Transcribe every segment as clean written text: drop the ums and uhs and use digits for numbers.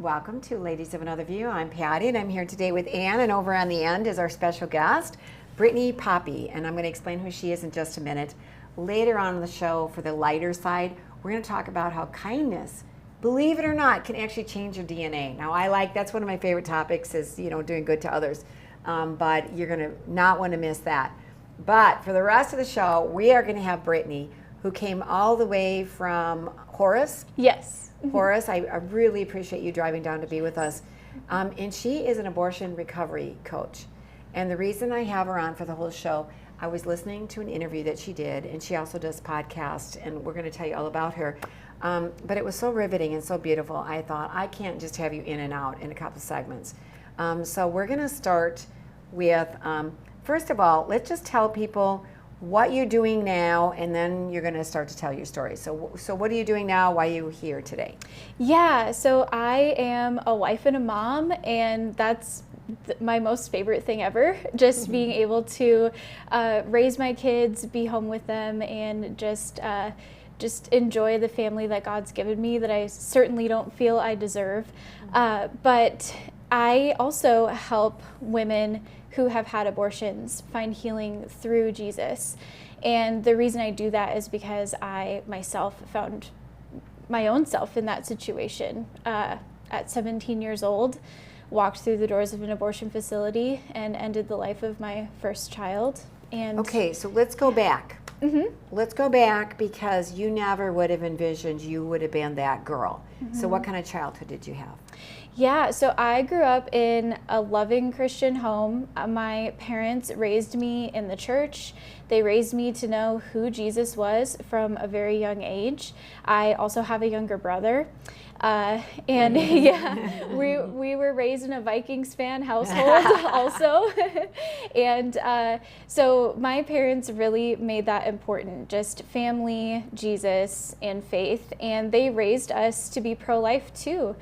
Welcome to Ladies of Another View. I'm Patty, and I'm here today with Ann, and over on the end is our special guest, Brittany Poppe, and I'm going to explain who she is in just a minute. Later on in the show, for the lighter side, we're going to talk about how kindness, believe it or not, can actually change your DNA. Now, that's one of my favorite topics is, doing good to others, but you're going to not want to miss that. But for the rest of the show, we are going to have Brittany, who came all the way from Horace. Yes. Horace, I really appreciate you driving down to be with us. And she is an abortion recovery coach. And the reason I have her on for the whole show, I was listening to an interview that she did, and she also does podcasts, and we're going to tell you all about her. But it was so riveting and so beautiful, I thought, I can't just have you in and out in a couple segments. So we're going to start with, first of all, let's just tell people what you're doing now, and then you're going to start to tell your story. So what are you doing now? Why are you here today? Yeah, so I am a wife and a mom, and that's my most favorite thing ever, just being able to raise my kids, be home with them, and just enjoy the family that God's given me that I certainly don't feel I deserve. But I also help women who have had abortions find healing through Jesus. And the reason I do that is because I myself found my own self in that situation. At 17 years old, walked through the doors of an abortion facility and ended the life of my first child. And okay, so let's go back. Mm-hmm. Let's go back, because you never would have envisioned you would have been that girl. Mm-hmm. So what kind of childhood did you have? Yeah, so I grew up in a loving Christian home. My parents raised me in the church. They raised me to know who Jesus was from a very young age. I also have a younger brother. And yeah, we were raised in a Vikings fan household also. And so my parents really made that important, just family, Jesus, and faith. And they raised us to be pro-life too,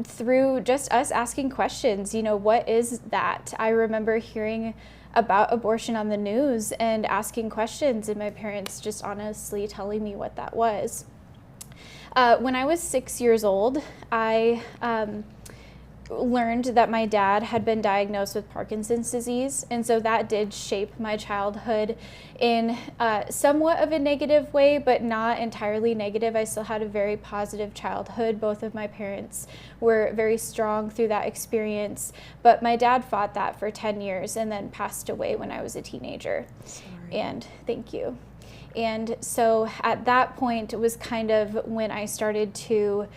through just us asking questions. What is that? I remember hearing about abortion on the news and asking questions, and my parents just honestly telling me what that was. When I was 6 years old, I learned that my dad had been diagnosed with Parkinson's disease, and so that did shape my childhood in somewhat of a negative way, but not entirely negative. I still had a very positive childhood. Both of my parents were very strong through that experience, but my dad fought that for 10 years and then passed away when I was a teenager. Sorry. And thank you. And so at that point, it was kind of when I started to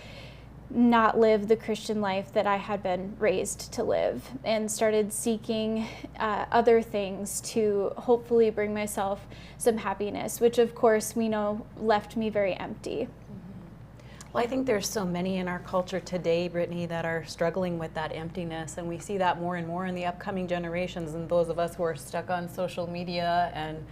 not live the Christian life that I had been raised to live, and started seeking other things to hopefully bring myself some happiness, which of course we know left me very empty. Well, I think there's so many in our culture today, Brittany, that are struggling with that emptiness, and we see that more and more in the upcoming generations, and those of us who are stuck on social media and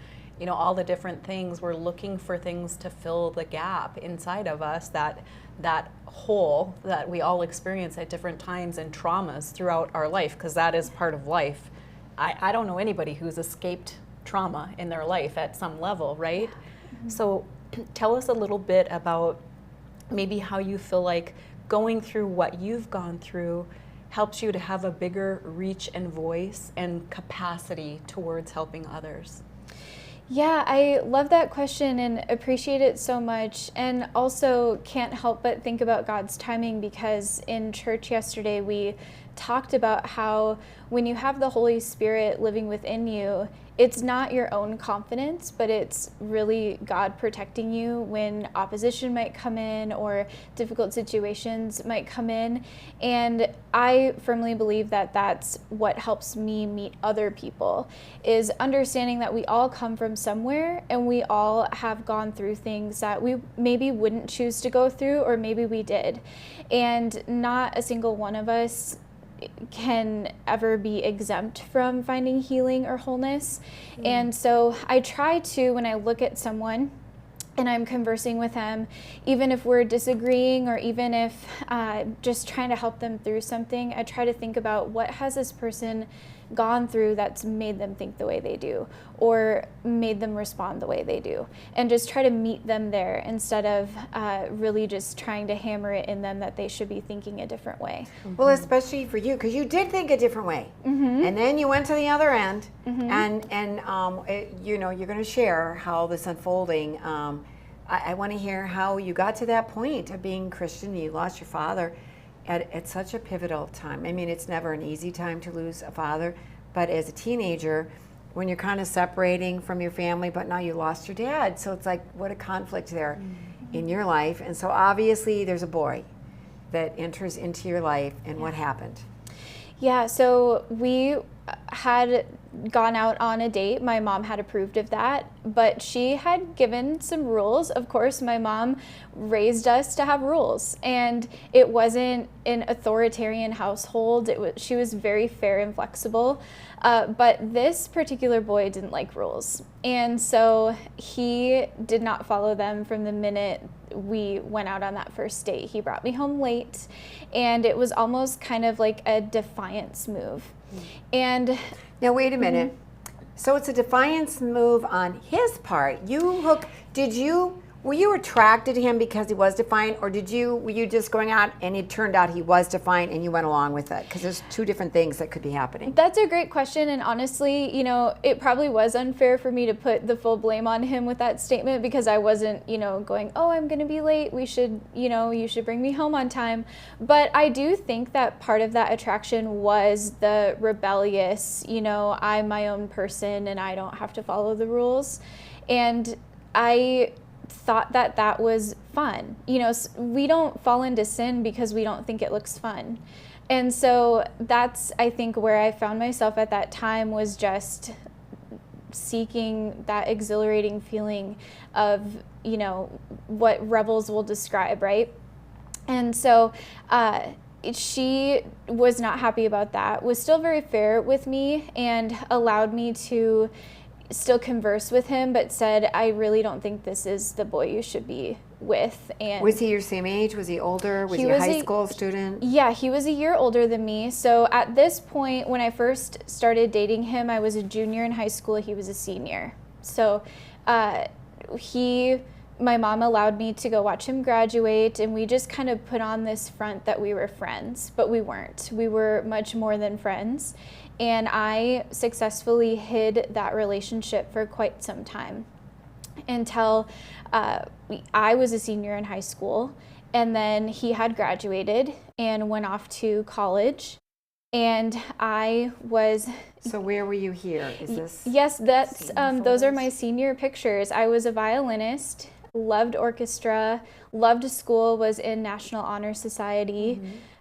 all the different things. We're looking for things to fill the gap inside of us, that hole that we all experience at different times and traumas throughout our life, because that is part of life. I don't know anybody who's escaped trauma in their life at some level, right? Mm-hmm. So tell us a little bit about maybe how you feel like going through what you've gone through helps you to have a bigger reach and voice and capacity towards helping others. Yeah, I love that question and appreciate it so much, and also can't help but think about God's timing, because in church yesterday we talked about how when you have the Holy Spirit living within you, it's not your own confidence, but it's really God protecting you when opposition might come in or difficult situations might come in. And I firmly believe that that's what helps me meet other people, is understanding that we all come from somewhere and we all have gone through things that we maybe wouldn't choose to go through, or maybe we did. And not a single one of us can ever be exempt from finding healing or wholeness. And so I try to, when I look at someone and I'm conversing with them, even if we're disagreeing or even if just trying to help them through something, I try to think about what has this person gone through that's made them think the way they do or made them respond the way they do, and just try to meet them there instead of really just trying to hammer it in them that they should be thinking a different way. Well, especially for you, because you did think a different way, and then you went to the other end, and you know, you're going to share how this unfolding. I want to hear how you got to that point of being Christian. You lost your father at such a pivotal time. I mean, it's never an easy time to lose a father, but as a teenager, when you're kind of separating from your family, but now you lost your dad, so it's like, what a conflict there in your life. And so obviously there's a boy that enters into your life, and what happened? Yeah, so we had gone out on a date. My mom had approved of that, but she had given some rules. Of course, my mom raised us to have rules, and it wasn't an authoritarian household. She was very fair and flexible, but this particular boy didn't like rules, and so he did not follow them from the minute we went out on that first date. He brought me home late, and it was almost kind of like a defiance move. And now wait a minute. So it's a defiance move on his part. Were you attracted to him because he was defiant, or were you just going out and it turned out he was defiant and you went along with it? Because there's two different things that could be happening. That's a great question, and honestly, you know, it probably was unfair for me to put the full blame on him with that statement, because I wasn't, you know, going, oh, I'm going to be late, you should bring me home on time. But I do think that part of that attraction was the rebellious, you know, I'm my own person and I don't have to follow the rules. And I thought that was fun. You know, we don't fall into sin because we don't think it looks fun. And so that's, I think, where I found myself at that time, was just seeking that exhilarating feeling of, you know, what rebels will describe, right? And so she was not happy about that, was still very fair with me and allowed me to still converse with him, but said, I really don't think this is the boy you should be with. And was he your same age? Was he older? Was he a high school student? Yeah, he was a year older than me. So at this point, when I first started dating him, I was a junior in high school. He was a senior. So my mom allowed me to go watch him graduate, and we just kind of put on this front that we were friends, but we weren't. We were much more than friends. And I successfully hid that relationship for quite some time until I was a senior in high school, and then he had graduated and went off to college, and I was... So where were you here? Is this... Yes, that's those are my senior pictures. I was a violinist, loved orchestra, loved school, was in National Honor Society.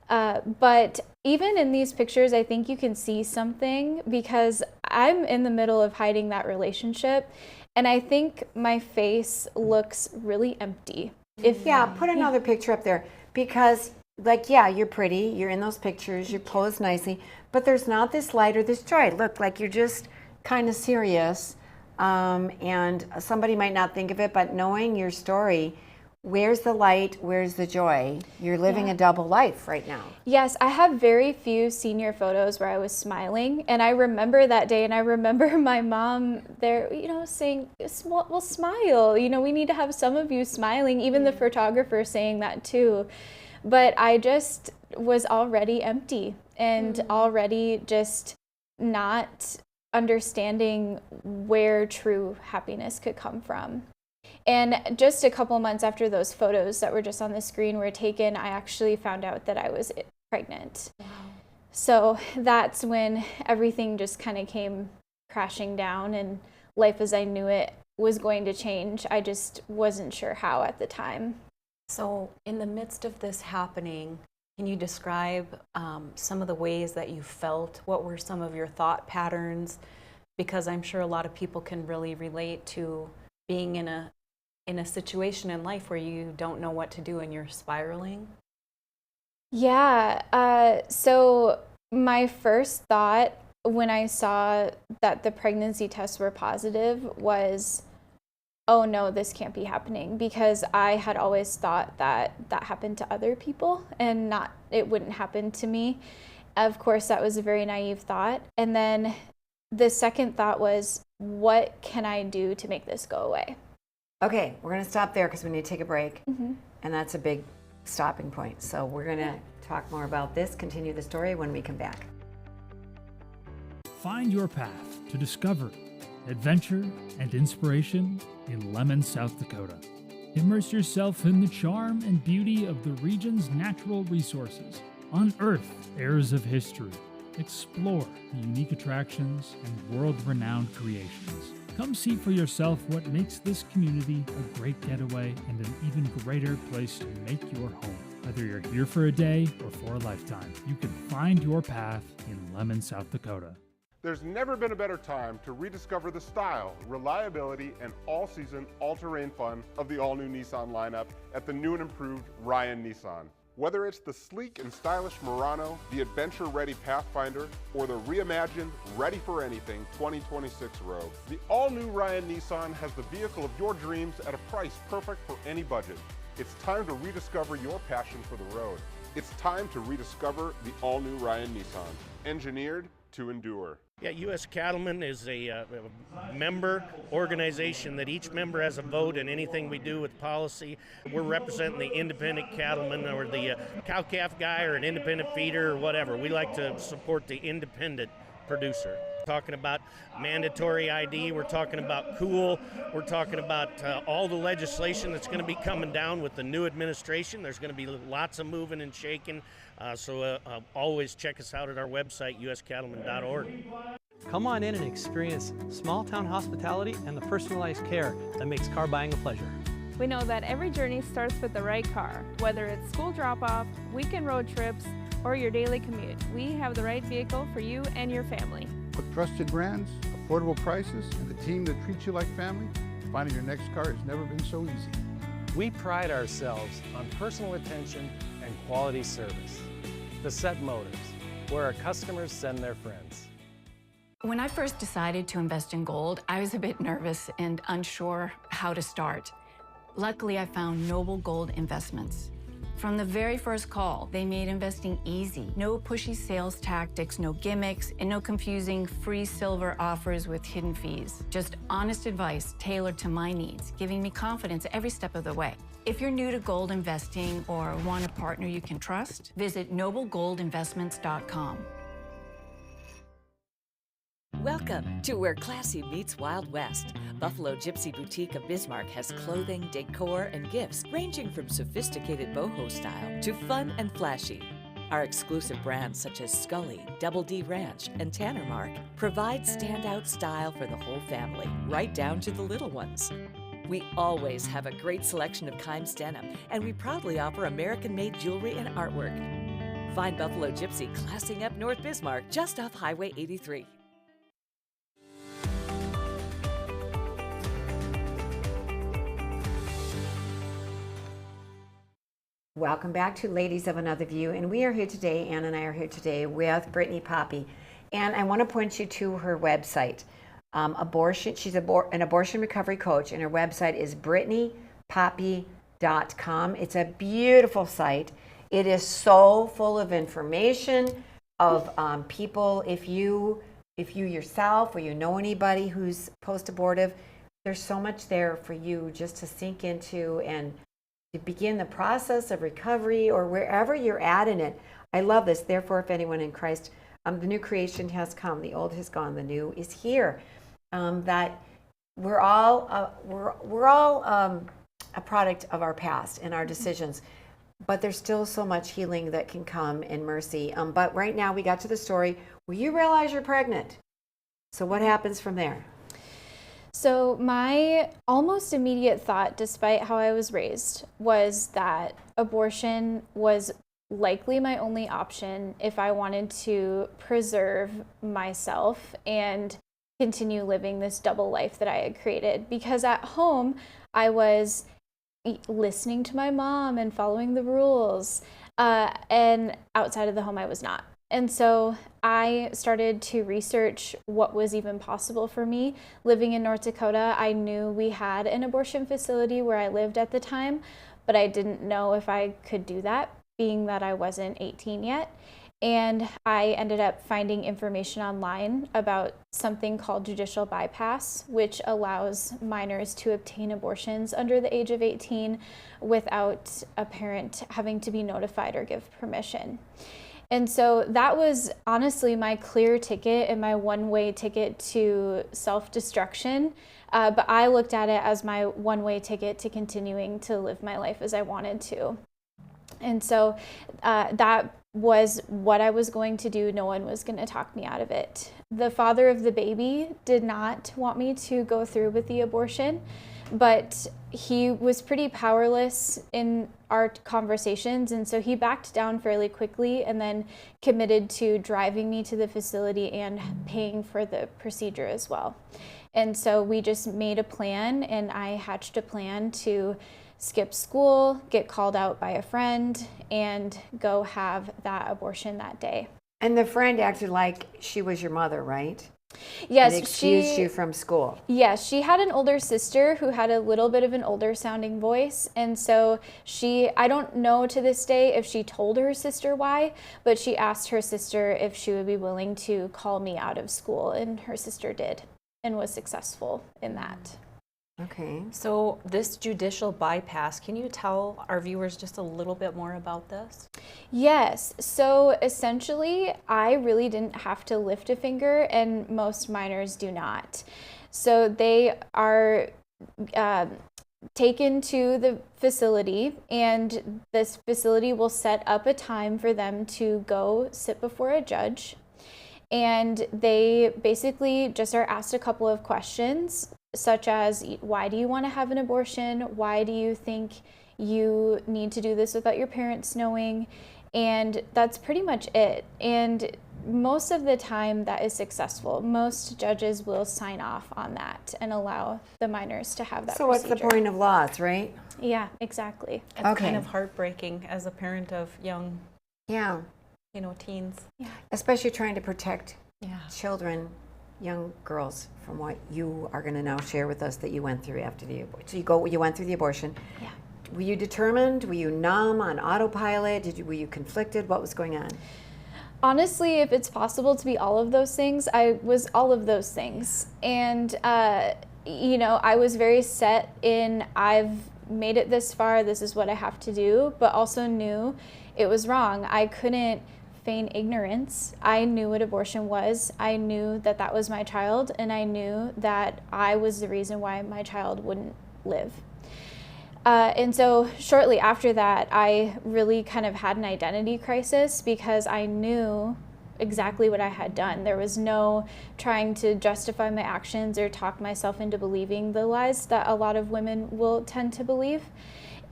But even in these pictures, I think you can see something, because I'm in the middle of hiding that relationship, and I think my face looks really empty. Put another picture up there, because, like, yeah, you're pretty, you're in those pictures, you pose nicely, but there's not this light or this joy. Look, like you're just kind of serious, and somebody might not think of it, but knowing your story, where's the light? Where's the joy? You're living a double life right now. Yes, I have very few senior photos where I was smiling, and I remember that day, and I remember my mom there, you know, saying, well, smile. You know, we need to have some of you smiling, even the photographer saying that too. But I just was already empty and already just not understanding where true happiness could come from. And just a couple months after those photos that were just on the screen were taken, I actually found out that I was pregnant. Wow. So that's when everything just kind of came crashing down, and life as I knew it was going to change. I just wasn't sure how at the time. So in the midst of this happening, can you describe some of the ways that you felt? What were some of your thought patterns? Because I'm sure a lot of people can really relate to being in a situation in life where you don't know what to do and you're spiraling. Yeah, so my first thought when I saw that the pregnancy tests were positive was, oh no, this can't be happening, because I had always thought that happened to other people and it wouldn't happen to me. Of course, that was a very naive thought. And then the second thought was, what can I do to make this go away? Okay, we're going to stop there because we need to take a break. Mm-hmm. And that's a big stopping point. So we're going to talk more about this, continue the story when we come back. Find your path to discovery, adventure, and inspiration in Lemon, South Dakota. Immerse yourself in the charm and beauty of the region's natural resources. Unearth eras of history. Explore the unique attractions and world-renowned creations. Come see for yourself what makes this community a great getaway and an even greater place to make your home. Whether you're here for a day or for a lifetime, you can find your path in Lemon, South Dakota. There's never been a better time to rediscover the style, reliability, and all-season, all-terrain fun of the all-new Nissan lineup at the new and improved Ryan Nissan. Whether it's the sleek and stylish Murano, the adventure-ready Pathfinder, or the reimagined, ready-for-anything 2026 Rogue, the all-new Ryan Nissan has the vehicle of your dreams at a price perfect for any budget. It's time to rediscover your passion for the road. It's time to rediscover the all-new Ryan Nissan, engineered to endure. Yeah, U.S. Cattlemen is a member organization that each member has a vote in anything we do with policy. We're representing the independent cattleman or the cow-calf guy or an independent feeder or whatever. We like to support the independent producer. Talking about mandatory ID, we're talking about cool, we're talking about all the legislation that's going to be coming down with the new administration. There's going to be lots of moving and shaking, so always check us out at our website, uscattleman.org. Come on in and experience small-town hospitality and the personalized care that makes car buying a pleasure. We know that every journey starts with the right car. Whether it's school drop-off, weekend road trips, or your daily commute, we have the right vehicle for you and your family. With trusted brands, affordable prices, and a team that treats you like family, finding your next car has never been so easy. We pride ourselves on personal attention and quality service. Bassett Motors, where our customers send their friends. When I first decided to invest in gold, I was a bit nervous and unsure how to start. Luckily, I found Noble Gold Investments. From the very first call, they made investing easy. No pushy sales tactics, no gimmicks, and no confusing free silver offers with hidden fees. Just honest advice tailored to my needs, giving me confidence every step of the way. If you're new to gold investing or want a partner you can trust, visit noblegoldinvestments.com. Welcome to where classy meets Wild West. Buffalo Gypsy Boutique of Bismarck has clothing, decor, and gifts ranging from sophisticated boho style to fun and flashy. Our exclusive brands such as Scully, Double D Ranch, and Tanner Mark provide standout style for the whole family, right down to the little ones. We always have a great selection of Kimes denim, and we proudly offer American-made jewelry and artwork. Find Buffalo Gypsy classing up North Bismarck just off Highway 83. Welcome back to Ladies of Another View, and we are here today, Ann and I are here today with Brittany Poppe, and I want to point you to her website. She's an abortion recovery coach, and her website is brittanypoppe.com. It's a beautiful site. It is so full of information of people. If you yourself or you know anybody who's post-abortive, there's so much there for you just to sink into and to begin the process of recovery or wherever you're at in it. I love this. Therefore, if anyone in Christ, the new creation has come, the old has gone, the new is here. That we're all a product of our past and our decisions, but there's still so much healing that can come in mercy. But right now, we got to the story where you realize you're pregnant. So what happens from there? So my almost immediate thought, despite how I was raised, was that abortion was likely my only option if I wanted to preserve myself and continue living this double life that I had created. Because at home, I was listening to my mom and following the rules, and outside of the home, I was not. And so I started to research what was even possible for me. Living in North Dakota, I knew we had an abortion facility where I lived at the time, but I didn't know if I could do that, being that I wasn't 18 yet. And I ended up finding information online about something called judicial bypass, which allows minors to obtain abortions under the age of 18 without a parent having to be notified or give permission. And so that was honestly my clear ticket and my one-way ticket to self-destruction. But I looked at it as my one-way ticket to continuing to live my life as I wanted to. And so that was what I was going to do. No one was going to talk me out of it. The father of the baby did not want me to go through with the abortion, but he was pretty powerless in our conversations, and so he backed down fairly quickly and then committed to driving me to the facility and paying for the procedure as well. And so we just made a plan, and I hatched a plan to skip school, get called out by a friend, and go have that abortion that day. And the friend acted like she was your mother, right? Yes, and excused you from school. Yes, she had an older sister who had a little bit of an older sounding voice. And so I don't know to this day if she told her sister why, but she asked her sister if she would be willing to call me out of school. And her sister did and was successful in that. Okay. So this judicial bypass, can you tell our viewers just a little bit more about this? Yes. So essentially, I really didn't have to lift a finger, and most minors do not. So they are taken to the facility, and this facility will set up a time for them to go sit before a judge. And they basically just are asked a couple of questions, such as, why do you want to have an abortion? Why do you think you need to do this without your parents knowing? And that's pretty much it. And most of the time that is successful. Most judges will sign off on that and allow the minors to have that So procedure. what's the point of laws, right? Yeah, exactly. It's kind of heartbreaking as a parent of young, teens. Yeah. Especially trying to protect children, young girls, from what you are going to now share with us that you went through after the abortion. So you went through the abortion. Yeah. Were you determined? Were you numb, on autopilot? Were you conflicted? What was going on? Honestly, if it's possible to be all of those things, I was all of those things. And, I was very set in, I've made it this far, this is what I have to do, but also knew it was wrong. I couldn't feign ignorance. I knew what abortion was. I knew that that was my child, and I knew that I was the reason why my child wouldn't live. And so shortly after that, I really kind of had an identity crisis because I knew exactly what I had done. There was no trying to justify my actions or talk myself into believing the lies that a lot of women will tend to believe.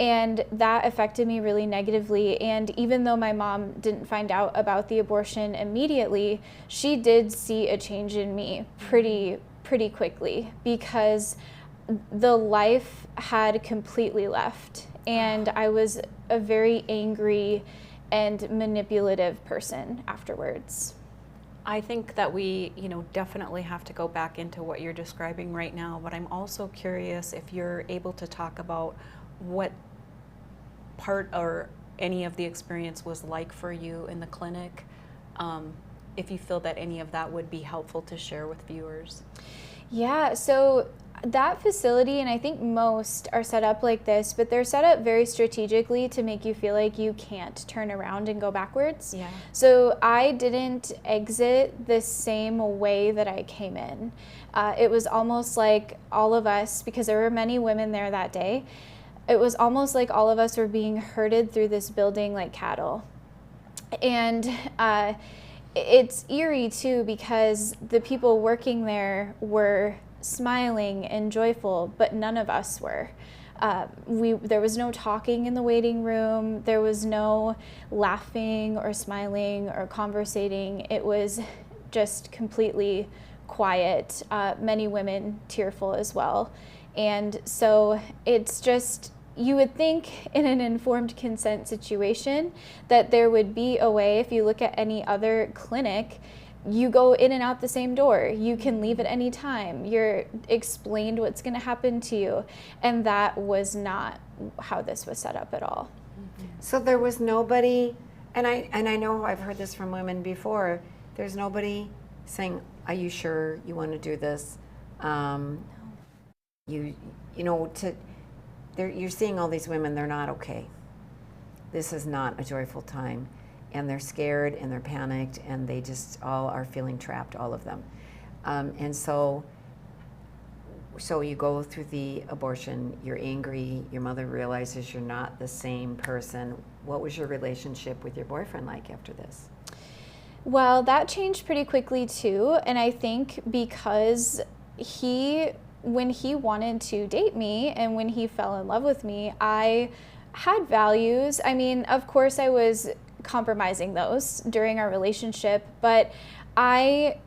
And that affected me really negatively. And even though my mom didn't find out about the abortion immediately, she did see a change in me pretty quickly, because the life had completely left, and I was a very angry and manipulative person afterwards. I think that we, definitely have to go back into what you're describing right now, but I'm also curious if you're able to talk about what part or any of the experience was like for you in the clinic, if you feel that any of that would be helpful to share with viewers. Yeah, so that facility, and I think most are set up like this, but they're set up very strategically to make you feel like you can't turn around and go backwards. Yeah. So I didn't exit the same way that I came in. It was almost like all of us, because there were many women there that day, it was almost like all of us were being herded through this building like cattle. And it's eerie too, because the people working there were smiling and joyful, but none of us were. There was no talking in the waiting room. There was no laughing or smiling or conversating. It was just completely quiet. Many women tearful as well. And so it's just, you would think in an informed consent situation that there would be a way. If you look at any other clinic, you go in and out the same door. You can leave at any time. You're explained what's going to happen to you. And that was not how this was set up at all. So there was nobody And I know I've heard this from women before. There's nobody saying, "Are you sure you want to do this?" You're seeing all these women. They're not okay. This is not a joyful time, and they're scared and they're panicked, and they just all are feeling trapped, all of them. And so you go through the abortion. You're angry. Your mother realizes you're not the same person. What was your relationship with your boyfriend like after this? Well, that changed pretty quickly too, and I think because when he wanted to date me and when he fell in love with me, I had values. I mean, of course I was compromising those during our relationship, but I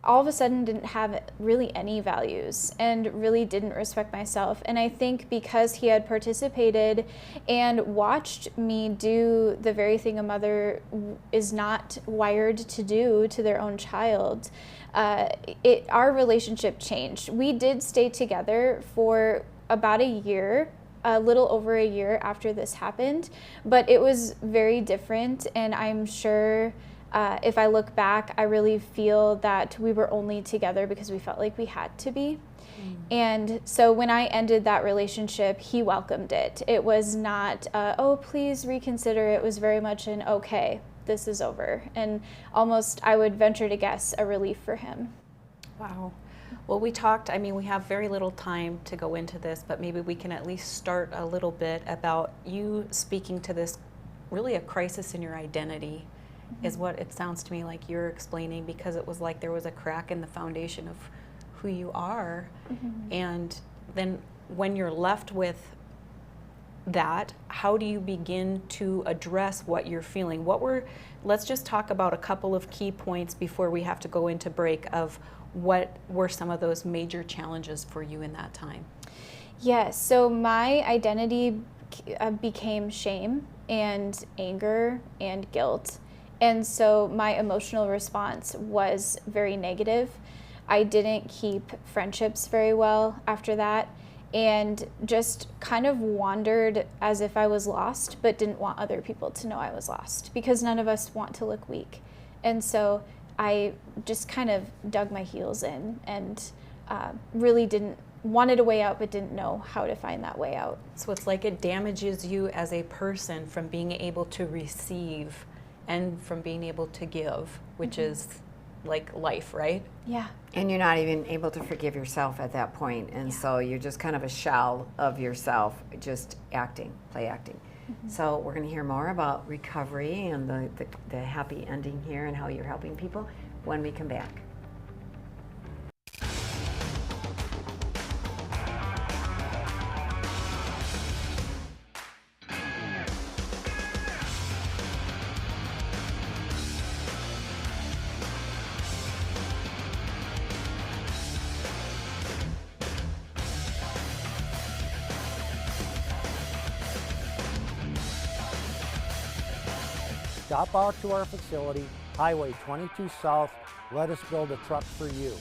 all of a sudden didn't have really any values and really didn't respect myself. And I think because he had participated and watched me do the very thing a mother is not wired to do to their own child, our relationship changed. We did stay together for about a year, a little over a year after this happened, but it was very different. And I'm sure if I look back, I really feel that we were only together because we felt like we had to be. And so when I ended that relationship, he welcomed it. It was not, oh, please reconsider. It was very much an, okay, this is over. And almost, I would venture to guess, a relief for him. Wow. Well, we talked, I mean, we have very little time to go into this, but maybe we can at least start a little bit about you speaking to this, really a crisis in your identity. Is what it sounds to me like you're explaining, because it was like there was a crack in the foundation of who you are. And then when you're left with that, how do you begin to address what you're feeling? Let's just talk about a couple of key points before we have to go into break of what were some of those major challenges for you in that time. Yes, so my identity became shame and anger and guilt. And so my emotional response was very negative. I didn't keep friendships very well after that, and just kind of wandered as if I was lost, but didn't want other people to know I was lost, because none of us want to look weak. And so I just kind of dug my heels in and really wanted a way out, but didn't know how to find that way out. So it's like it damages you as a person from being able to receive and from being able to give, which is like life, right? Yeah. And you're not even able to forgive yourself at that point. And so you're just kind of a shell of yourself, just play acting. So we're going to hear more about recovery and the happy ending here and how you're helping people when we come back. Stop out to our facility, Highway 22 South. Let us build a truck for you.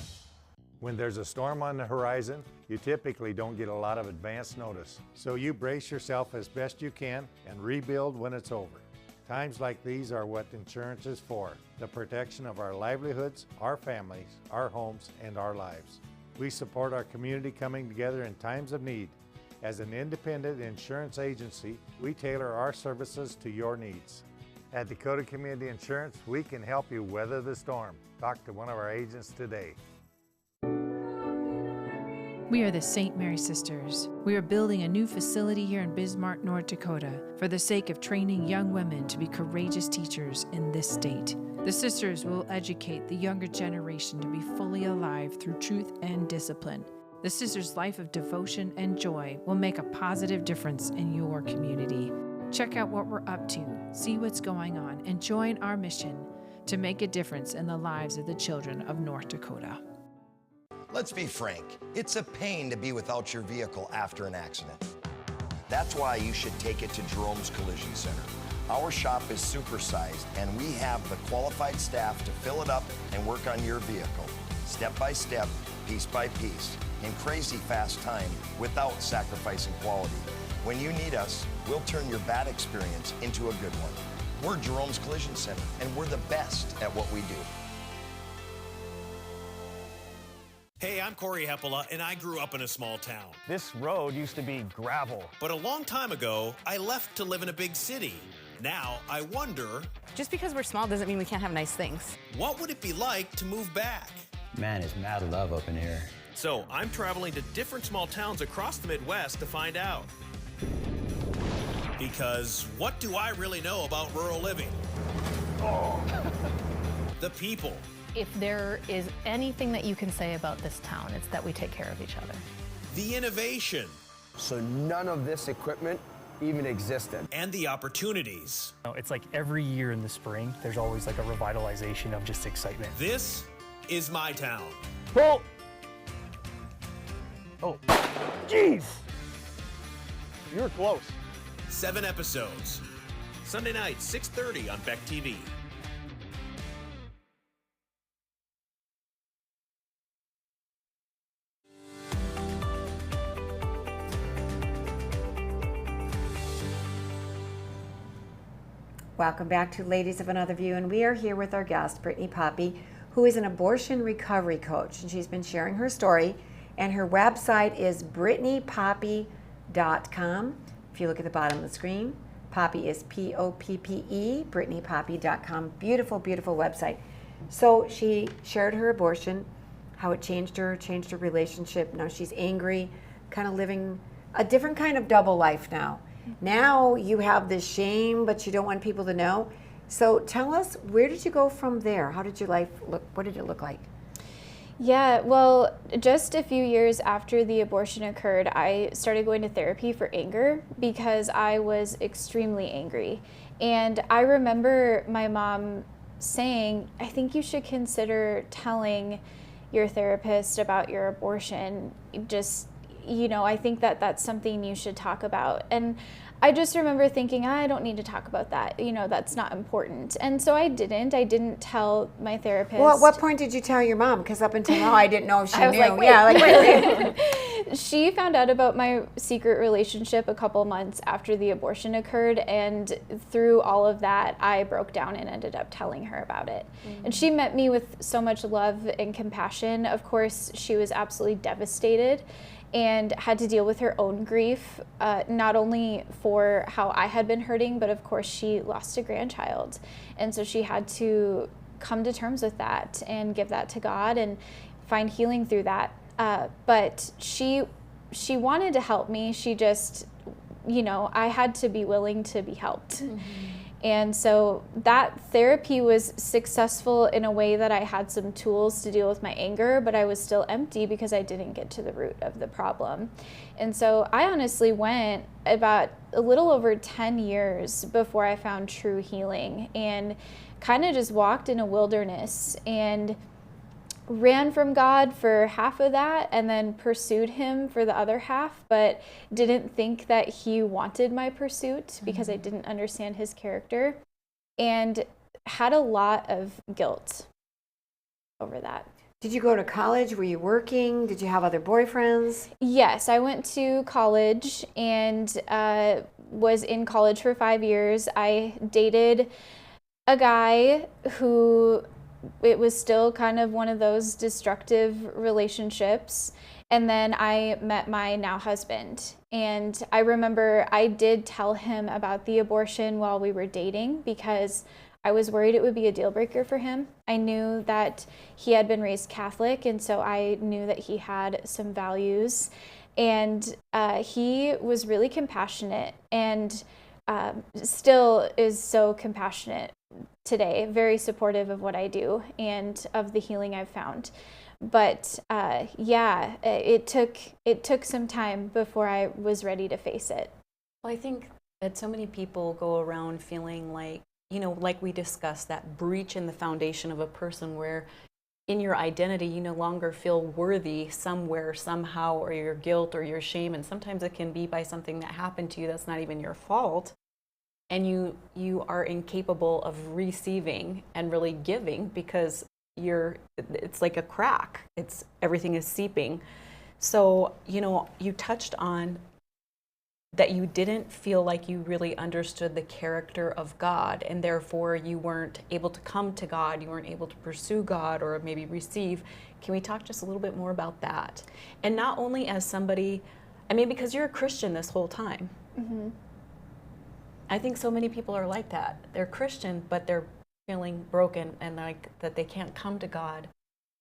When there's a storm on the horizon, you typically don't get a lot of advance notice. So you brace yourself as best you can and rebuild when it's over. Times like these are what insurance is for, the protection of our livelihoods, our families, our homes, and our lives. We support our community coming together in times of need. As an independent insurance agency, we tailor our services to your needs. At Dakota Community Insurance, we can help you weather the storm. Talk to one of our agents today. We are the St. Mary Sisters. We are building a new facility here in Bismarck, North Dakota, for the sake of training young women to be courageous teachers in this state. The sisters will educate the younger generation to be fully alive through truth and discipline. The sisters' life of devotion and joy will make a positive difference in your community. Check out what we're up to, see what's going on, and join our mission to make a difference in the lives of the children of North Dakota. Let's be frank, it's a pain to be without your vehicle after an accident. That's why you should take it to Jerome's Collision Center. Our shop is supersized, and we have the qualified staff to fill it up and work on your vehicle, step by step, piece by piece, in crazy fast time without sacrificing quality. When you need us, we'll turn your bad experience into a good one. We're Jerome's Collision Center, and we're the best at what we do. Hey, I'm Corey Heppola, and I grew up in a small town. This road used to be gravel. But a long time ago, I left to live in a big city. Now, I wonder... Just because we're small doesn't mean we can't have nice things. What would it be like to move back? Man, it's mad love up in here. So, I'm traveling to different small towns across the Midwest to find out. Because what do I really know about rural living? Oh. The people. If there is anything that you can say about this town, it's that we take care of each other. The innovation. So none of this equipment even existed. And the opportunities. It's like every year in the spring, there's always like a revitalization of just excitement. This is my town. Oh! Oh, jeez! You were close. 7 episodes. Sunday night, 6:30 on Beck TV. Welcome back to Ladies of Another View, and we are here with our guest, Brittany Poppe, who is an abortion recovery coach, and she's been sharing her story, and her website is brittanypoppe.com. If you look at the bottom of the screen, Poppe is P-O-P-P-E, brittanypoppe.com. Beautiful, beautiful website. So she shared her abortion, how it changed her relationship. Now she's angry, kind of living a different kind of double life now. Now you have this shame, but you don't want people to know. So tell us, where did you go from there? How did your life look? What did it look like? Yeah, well, just a few years after the abortion occurred, I started going to therapy for anger because I was extremely angry. And I remember my mom saying, I think you should consider telling your therapist about your abortion. Just, you know, I think that that's something you should talk about. And I just remember thinking, I don't need to talk about that. You know, that's not important. And so I didn't tell my therapist. Well, at what point did you tell your mom? Because up until now, I didn't know if she I was knew. like, wait, yeah, like wait. She found out about my secret relationship a couple months after the abortion occurred. And through all of that, I broke down and ended up telling her about it. Mm-hmm. And she met me with so much love and compassion. Of course, she was absolutely devastated and had to deal with her own grief, not only for how I had been hurting, but of course she lost a grandchild. And so she had to come to terms with that and give that to God and find healing through that. But she wanted to help me. She just, you know, I had to be willing to be helped. Mm-hmm. And so that therapy was successful in a way that I had some tools to deal with my anger, but I was still empty because I didn't get to the root of the problem. And so I honestly went about a little over 10 years before I found true healing, and kind of just walked in a wilderness and ran from God for half of that and then pursued him for the other half, but didn't think that he wanted my pursuit because I didn't understand his character, and had a lot of guilt over that. Did you go to college? Were you working? Did you have other boyfriends? Yes, I went to college and was in college for 5 years. I dated a guy who, it was still kind of one of those destructive relationships. And then I met my now husband. And I remember I did tell him about the abortion while we were dating because I was worried it would be a deal breaker for him. I knew that he had been raised Catholic, and so I knew that he had some values. And he was really compassionate and still is so compassionate today, very supportive of what I do and of the healing I've found. But yeah, it took some time before I was ready to face it. Well, I think that so many people go around feeling like, you know, like we discussed, that breach in the foundation of a person where in your identity you no longer feel worthy somewhere, somehow, or your guilt or your shame. And sometimes it can be by something that happened to you that's not even your fault. And you are incapable of receiving and really giving because it's like a crack. Everything is seeping. So, you know, you touched on that you didn't feel like you really understood the character of God, and therefore you weren't able to come to God, you weren't able to pursue God or maybe receive. Can we talk just a little bit more about that? And not only as somebody, I mean, because you're a Christian this whole time. Mm-hmm. I think so many people are like that. They're Christian, but they're feeling broken and like that they can't come to God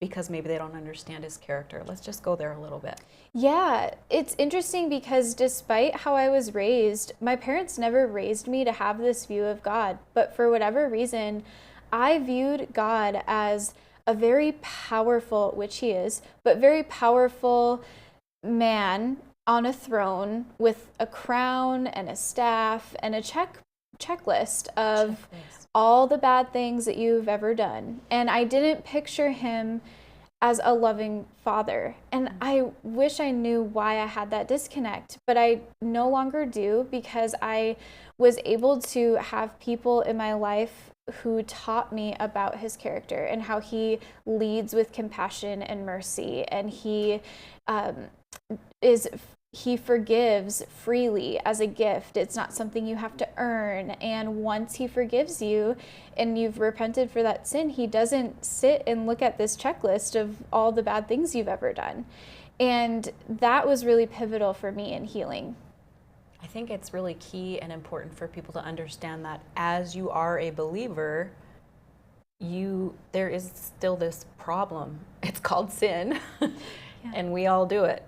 because maybe they don't understand his character. Let's just go there a little bit. Yeah, it's interesting because despite how I was raised, my parents never raised me to have this view of God. But for whatever reason, I viewed God as a very powerful, which he is, but very powerful man on a throne with a crown and a staff and a checklist of all the bad things that you've ever done. And I didn't picture him as a loving father. And I wish I knew why I had that disconnect, but I no longer do, because I was able to have people in my life who taught me about his character and how he leads with compassion and mercy, and he forgives freely as a gift. It's not something you have to earn. And once he forgives you and you've repented for that sin, he doesn't sit and look at this checklist of all the bad things you've ever done. And that was really pivotal for me in healing. I think it's really key and important for people to understand that as you are a believer, there is still this problem. It's called sin, and we all do it.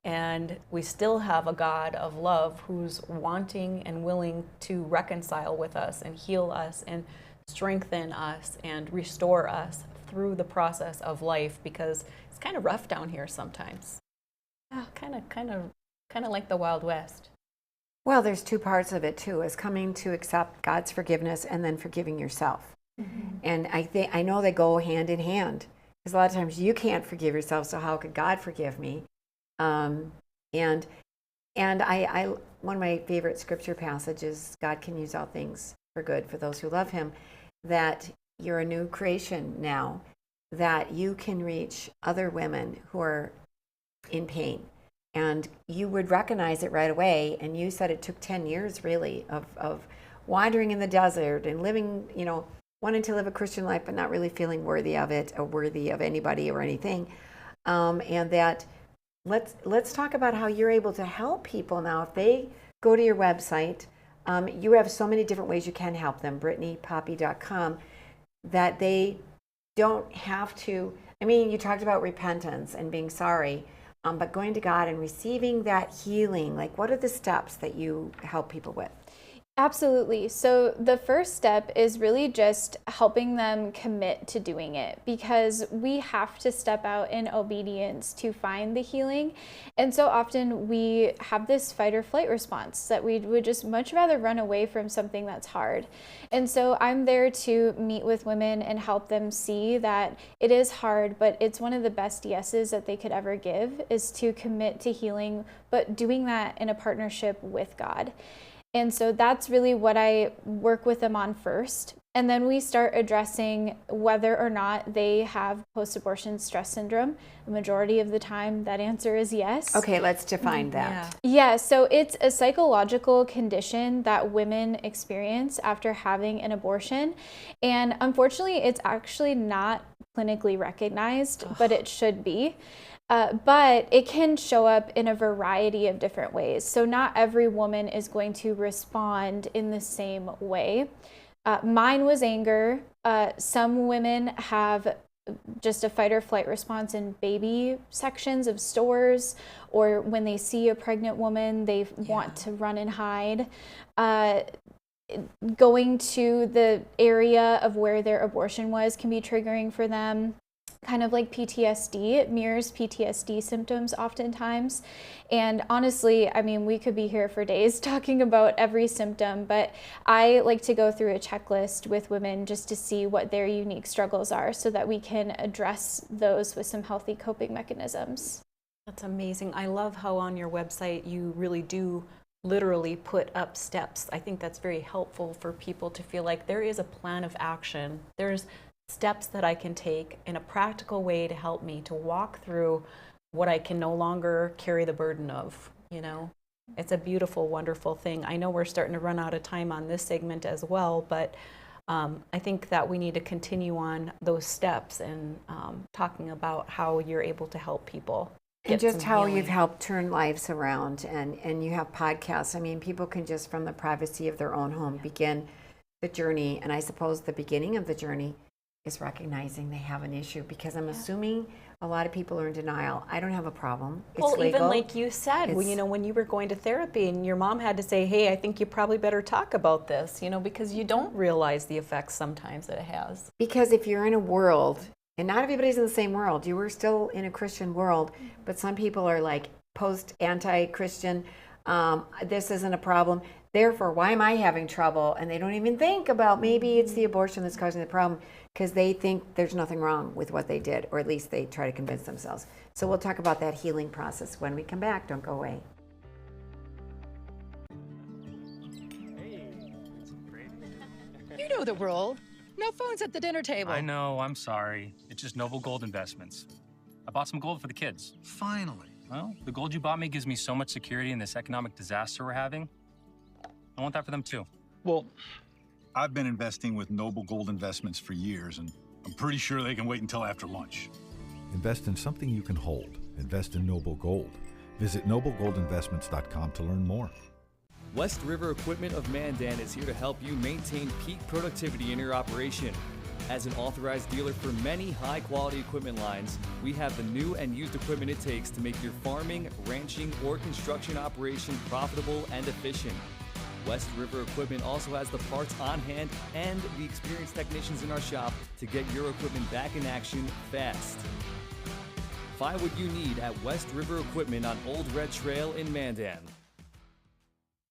And we still have a God of love who's wanting and willing to reconcile with us and heal us and strengthen us and restore us through the process of life, because it's kind of rough down here sometimes. Kind of like the Wild West. Well, there's two parts of it too, is coming to accept God's forgiveness and then forgiving yourself. Mm-hmm. And I know they go hand in hand, because a lot of times you can't forgive yourself, so how could God forgive me? And I one of my favorite scripture passages, God can use all things for good for those who love him, that you're a new creation now, that you can reach other women who are in pain. And you would recognize it right away. And you said it took 10 years really of wandering in the desert and living, wanting to live a Christian life, but not really feeling worthy of it or worthy of anybody or anything. And that let's talk about how you're able to help people now. If they go to your website, you have so many different ways you can help them, BrittanyPoppe.com, that they don't have to, you talked about repentance and being sorry, but going to God and receiving that healing, like what are the steps that you help people with? Absolutely. So the first step is really just helping them commit to doing it, because we have to step out in obedience to find the healing. And so often we have this fight or flight response that we would just much rather run away from something that's hard. And so I'm there to meet with women and help them see that it is hard, but it's one of the best yeses that they could ever give, is to commit to healing, but doing that in a partnership with God. And so that's really what I work with them on first. And then we start addressing whether or not they have post-abortion stress syndrome. The majority of the time, that answer is yes. Okay, let's define that. Yeah, so it's a psychological condition that women experience after having an abortion. And unfortunately, it's actually not clinically recognized, but it should be. But it can show up in a variety of different ways. So not every woman is going to respond in the same way. Mine was anger. Some women have just a fight or flight response in baby sections of stores, or when they see a pregnant woman, they want to run and hide. Going to the area of where their abortion was can be triggering for them. Kind of like PTSD, it mirrors PTSD symptoms oftentimes. And honestly, we could be here for days talking about every symptom, but I like to go through a checklist with women just to see what their unique struggles are so that we can address those with some healthy coping mechanisms. That's amazing. I love how on your website you really do literally put up steps. I think that's very helpful for people to feel like there is a plan of action. There's steps that I can take in a practical way to help me to walk through what I can no longer carry the burden of, It's a beautiful, wonderful thing. I know we're starting to run out of time on this segment as well, but I think that we need to continue on those steps and talking about how you're able to help people. And just how you've helped turn lives around, and you have podcasts. I mean, people can just from the privacy of their own home begin the journey. And I suppose the beginning of the journey is recognizing they have an issue, because I'm assuming a lot of people are in denial. I don't have a problem. It's well, legal. Even like you said, when you were going to therapy and your mom had to say, hey, I think you probably better talk about this, because you don't realize the effects sometimes that it has. Because if you're in a world, and not everybody's in the same world, you were still in a Christian world, but some people are like anti-Christian, this isn't a problem, therefore why am I having trouble? And they don't even think about maybe it's the abortion that's causing the problem, because they think there's nothing wrong with what they did, or at least they try to convince themselves. So we'll talk about that healing process when we come back. Don't go away. You know the rule. No phones at the dinner table. I know, I'm sorry. It's just Noble Gold Investments. I bought some gold for the kids. Finally. Well, the gold you bought me gives me so much security in this economic disaster we're having. I want that for them too. Well, I've been investing with Noble Gold Investments for years, and I'm pretty sure they can wait until after lunch. Invest in something you can hold. Invest in Noble Gold. Visit noblegoldinvestments.com to learn more. West River Equipment of Mandan is here to help you maintain peak productivity in your operation. As an authorized dealer for many high-quality equipment lines, we have the new and used equipment it takes to make your farming, ranching, or construction operation profitable and efficient. West River Equipment also has the parts on hand and the experienced technicians in our shop to get your equipment back in action fast. Find what you need at West River Equipment on Old Red Trail in Mandan.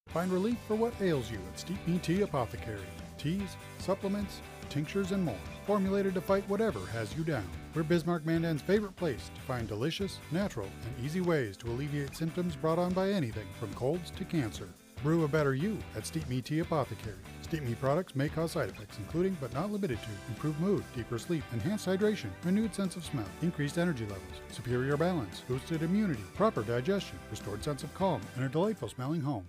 Find relief for what ails you at Stigma Tea Apothecary. Teas, supplements, tinctures, and more. Formulated to fight whatever has you down. We're Bismarck Mandan's favorite place to find delicious, natural, and easy ways to alleviate symptoms brought on by anything from colds to cancer. Brew a better you at Stigma Tea Apothecary. Stigma products may cause side effects, including but not limited to improved mood, deeper sleep, enhanced hydration, renewed sense of smell, increased energy levels, superior balance, boosted immunity, proper digestion, restored sense of calm, and a delightful smelling home.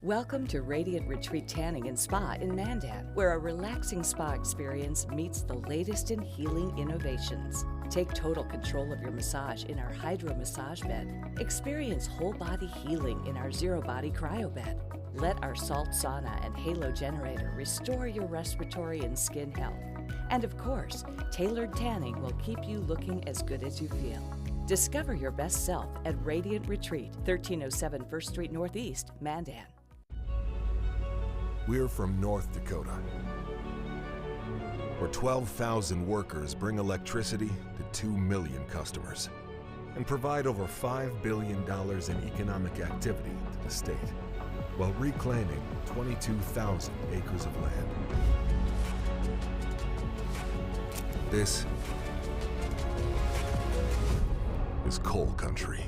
Welcome to Radiant Retreat Tanning and Spa in Mandan, where a relaxing spa experience meets the latest in healing innovations. Take total control of your massage in our Hydro Massage Bed. Experience whole body healing in our Zero Body Cryo Bed. Let our salt sauna and halo generator restore your respiratory and skin health. And of course, tailored tanning will keep you looking as good as you feel. Discover your best self at Radiant Retreat, 1307 1st Street Northeast, Mandan. We're from North Dakota, where 12,000 workers bring electricity to 2 million customers and provide over $5 billion in economic activity to the state, while reclaiming 22,000 acres of land. This is coal country.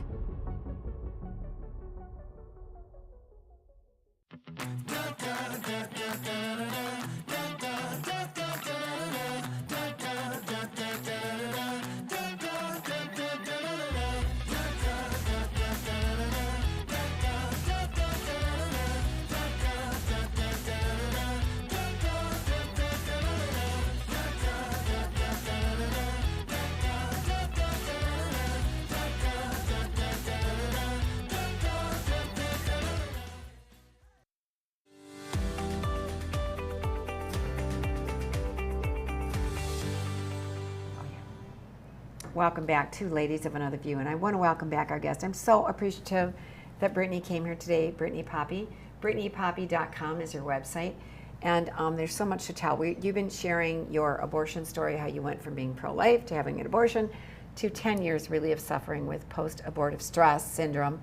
Welcome back to Ladies of Another View, and I want to welcome back our guest. I'm so appreciative that Brittany came here today, Brittany Poppe. BrittanyPoppe.com is your website, and there's so much to tell. You've been sharing your abortion story, how you went from being pro-life to having an abortion to 10 years really of suffering with post-abortive stress syndrome,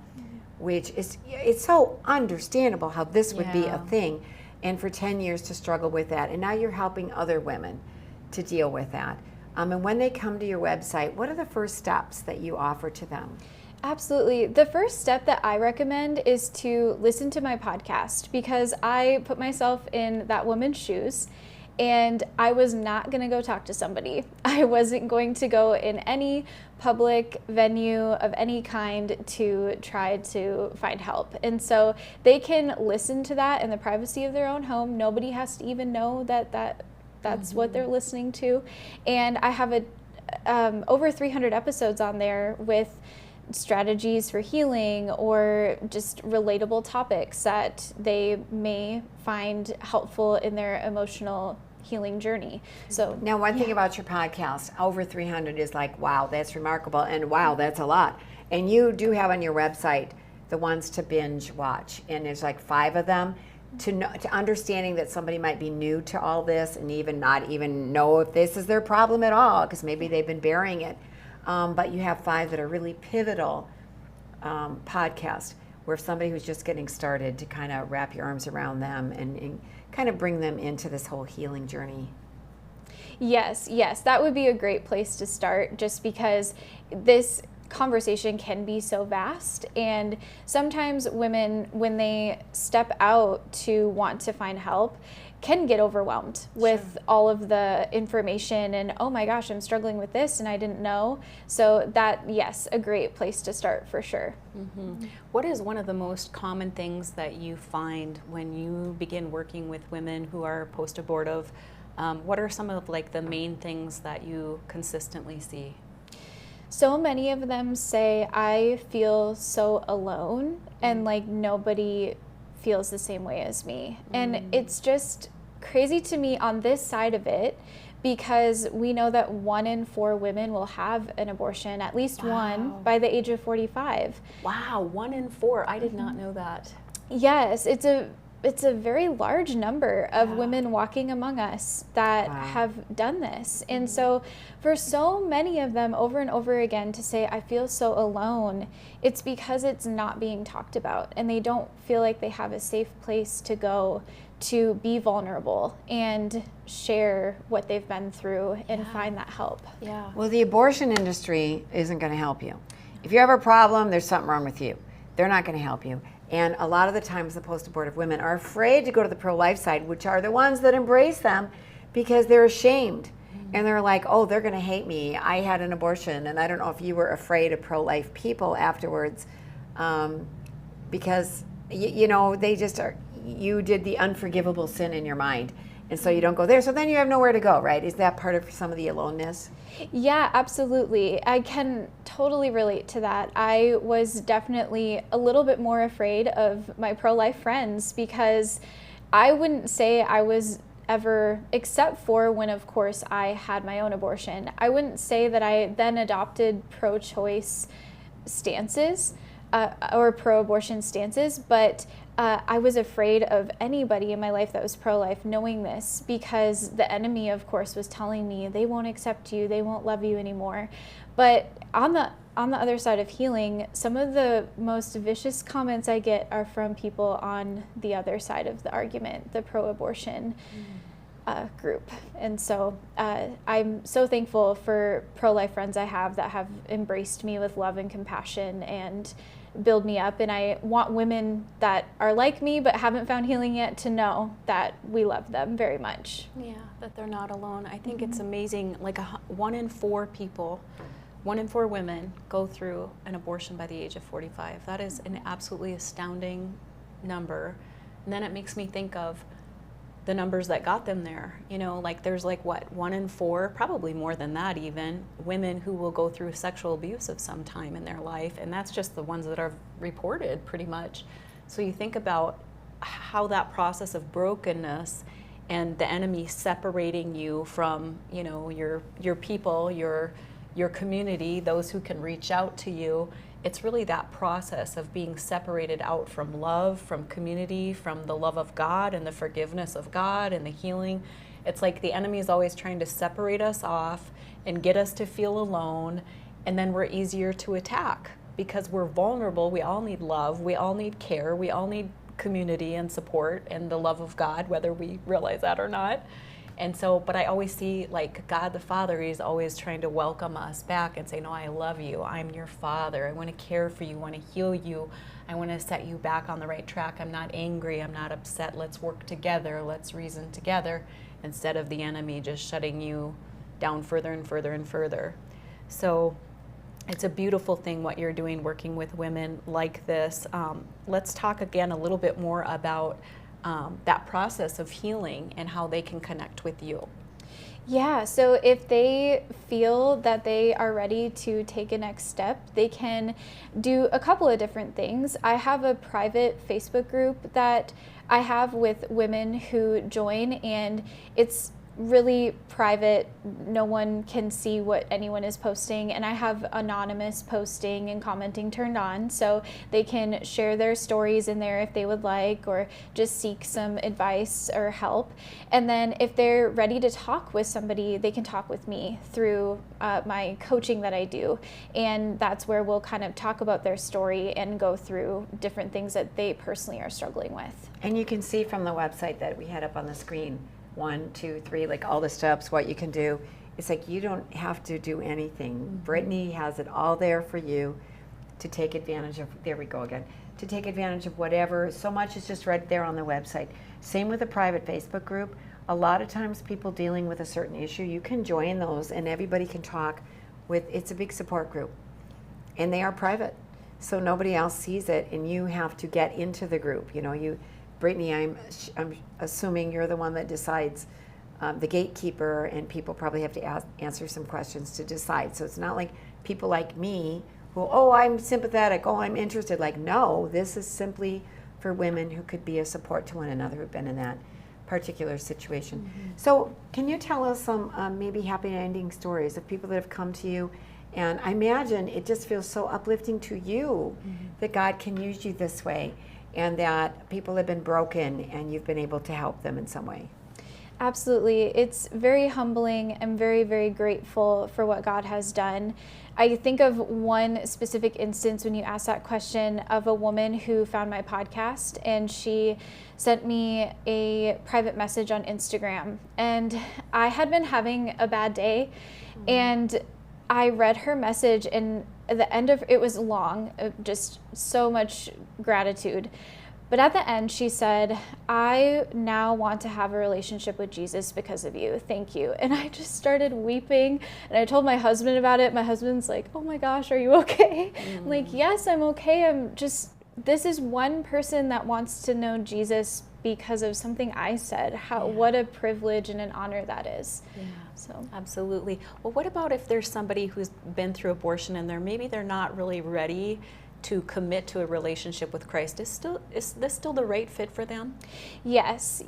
which is, it's so understandable how this would be a thing, and for 10 years to struggle with that. And now you're helping other women to deal with that. And when they come to your website, what are the first steps that you offer to them? Absolutely. The first step that I recommend is to listen to my podcast, because I put myself in that woman's shoes And I was not going to go talk to somebody. I wasn't going to go in any public venue of any kind to try to find help. And so they can listen to that in the privacy of their own home. Nobody has to even know that's what they're listening to. And I have over 300 episodes on there with strategies for healing or just relatable topics that they may find helpful in their emotional healing journey. So now one thing about your podcast, over 300 is like, wow, that's remarkable, and wow, that's a lot. And you do have on your website the ones to binge watch, and there's like 5 of them. To understanding that somebody might be new to all this and even not even know if this is their problem at all, because maybe they've been burying it. But you have 5 that are really pivotal podcasts where somebody who's just getting started to kind of wrap your arms around them and kind of bring them into this whole healing journey. Yes, that would be a great place to start, just because this conversation can be so vast, and sometimes women, when they step out to want to find help, can get overwhelmed with all of the information and, oh my gosh, I'm struggling with this and I didn't know. So that, yes, a great place to start for sure. What is one of the most common things that you find when you begin working with women who are post-abortive? What are some of like the main things that you consistently see? So many of them say, I feel so alone and like nobody feels the same way as me. And it's just crazy to me on this side of it, because we know that 1 in 4 women will have an abortion, at least one, by the age of 45. Wow, 1 in 4. I did not know that. Yes, it's a very large number of women walking among us that have done this. And so for so many of them over and over again to say, I feel so alone, it's because it's not being talked about, and they don't feel like they have a safe place to go to be vulnerable and share what they've been through and find that help. Well, the abortion industry isn't going to help you. If you have a problem, there's something wrong with you. They're not going to help you. And a lot of the times the post-abortive women are afraid to go to the pro-life side, which are the ones that embrace them, because they're ashamed. And they're like, oh, they're going to hate me. I had an abortion. And I don't know if you were afraid of pro-life people afterwards, because, you know, they just are, you did the unforgivable sin in your mind. And so you don't go there. So then you have nowhere to go, right? Is that part of some of the aloneness? Yeah, absolutely. I can totally relate to that. I was definitely a little bit more afraid of my pro-life friends, because I wouldn't say I was ever, except for when, of course, I had my own abortion, I wouldn't say that I then adopted pro-choice stances or pro-abortion stances, but I was afraid of anybody in my life that was pro-life knowing this, because the enemy, of course, was telling me they won't accept you, they won't love you anymore. But on the other side of healing, some of the most vicious comments I get are from people on the other side of the argument, the pro-abortion group. And so I'm so thankful for pro-life friends I have that have embraced me with love and compassion and build me up. And I want women that are like me but haven't found healing yet to know that we love them very much. Yeah, that they're not alone. I think it's amazing, like 1 in 4 people, 1 in 4 women go through an abortion by the age of 45. That is an absolutely astounding number. And then it makes me think of the numbers that got them there. You know, like there's like what, 1 in 4, probably more than that even, women who will go through sexual abuse of some time in their life, and that's just the ones that are reported pretty much. So you think about how that process of brokenness and the enemy separating you from, you know, your people, your community, those who can reach out to you. It's really that process of being separated out from love, from community, from the love of God and the forgiveness of God and the healing. It's like the enemy is always trying to separate us off and get us to feel alone, and then we're easier to attack because we're vulnerable. We all need love. We all need care. We all need community and support and the love of God, whether we realize that or not. And so, but I always see like God the Father, he's always trying to welcome us back and say, no, I love you. I'm your Father. I want to care for you. I want to heal you. I want to set you back on the right track. I'm not angry. I'm not upset. Let's work together. Let's reason together. instead of the enemy just shutting you down further and further and further. So it's a beautiful thing what you're doing, working with women like this. Let's talk again a little bit more about that process of healing and how they can connect with you. Yeah, so if they feel that they are ready to take a next step, they can do a couple of different things. I have a private Facebook group that I have with women who join, and it's really private. No one can see what anyone is posting, and I have anonymous posting and commenting turned on, so they can share their stories in there if they would like, or just seek some advice or help. And then if they're ready to talk with somebody, they can talk with me through my coaching that I do, and that's where we'll kind of talk about their story and go through different things that they personally are struggling with. And you can see from the website that we had up on the screen, 1, 2, 3, like all the steps, what you can do. It's like you don't have to do anything. Brittany has it all there for you to take advantage of. There we go again. To take advantage of whatever. So much is just right there on the website. Same with the private Facebook group. A lot of times people dealing with a certain issue, you can join those and everybody can talk with, it's a big support group. And they are private. So nobody else sees it, and you have to get into the group. You know, Brittany, I'm assuming you're the one that decides, the gatekeeper, and people probably have to answer some questions to decide. So it's not like people like me who, oh, I'm sympathetic, oh, I'm interested. Like, no, this is simply for women who could be a support to one another who've been in that particular situation. So can you tell us some maybe happy ending stories of people that have come to you? And I imagine it just feels so uplifting to you that God can use you this way, and that people have been broken and you've been able to help them in some way. Absolutely. It's very humbling. I'm very, very grateful for what God has done. I think of one specific instance when you asked that question, of a woman who found my podcast, and she sent me a private message on Instagram. And I had been having a bad day, and I read her message, and at the end of it was long, just so much gratitude. But at the end, she said, I now want to have a relationship with Jesus because of you. Thank you. And I just started weeping, and I told my husband about it. My husband's like, oh my gosh, are you okay? I'm like, yes, I'm okay. This is one person that wants to know Jesus because of something I said. What a privilege and an honor that is. Yeah. So absolutely. Well, what about if there's somebody who's been through abortion and maybe they're not really ready to commit to a relationship with Christ? Is this still the right fit for them? Yes.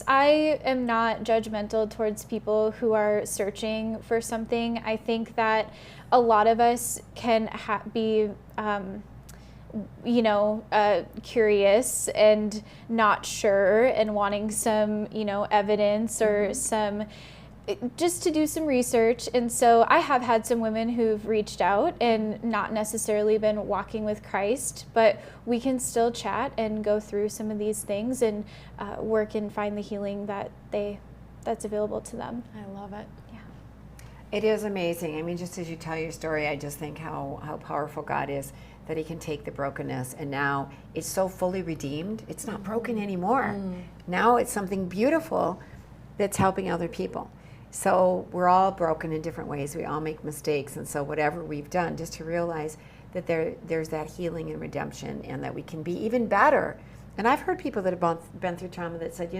I am not judgmental towards people who are searching for something. I think that a lot of us can be curious and not sure, and wanting some, evidence or some, just to do some research. And so I have had some women who've reached out and not necessarily been walking with Christ, but we can still chat and go through some of these things and work and find the healing that's available to them. I love it. Yeah. It is amazing. I mean, just as you tell your story, I just think how powerful God is, that he can take the brokenness, and now it's so fully redeemed. It's not broken anymore. Now it's something beautiful that's helping other people. So we're all broken in different ways. We all make mistakes. And so whatever we've done, just to realize that there's that healing and redemption, and that we can be even better. And I've heard people that have been through trauma that said,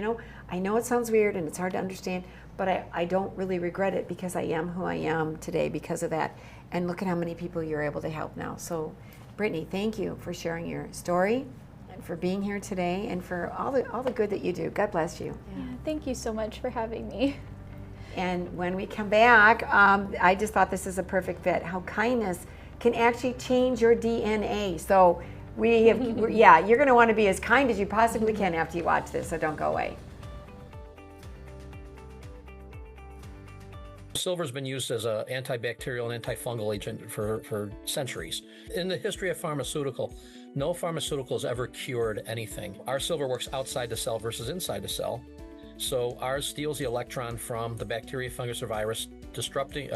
I know it sounds weird and it's hard to understand, but I don't really regret it, because I am who I am today because of that. And look at how many people you're able to help now. So Brittany, thank you for sharing your story, and for being here today, and for all the good that you do. God bless you. Yeah, thank you so much for having me. And when we come back, I just thought this is a perfect fit. How kindness can actually change your DNA. So you're going to want to be as kind as you possibly can after you watch this. So don't go away. Silver's been used as an antibacterial and antifungal agent for centuries. In the history of pharmaceutical, no pharmaceutical has ever cured anything. Our silver works outside the cell versus inside the cell. So ours steals the electron from the bacteria, fungus, or virus, disrupting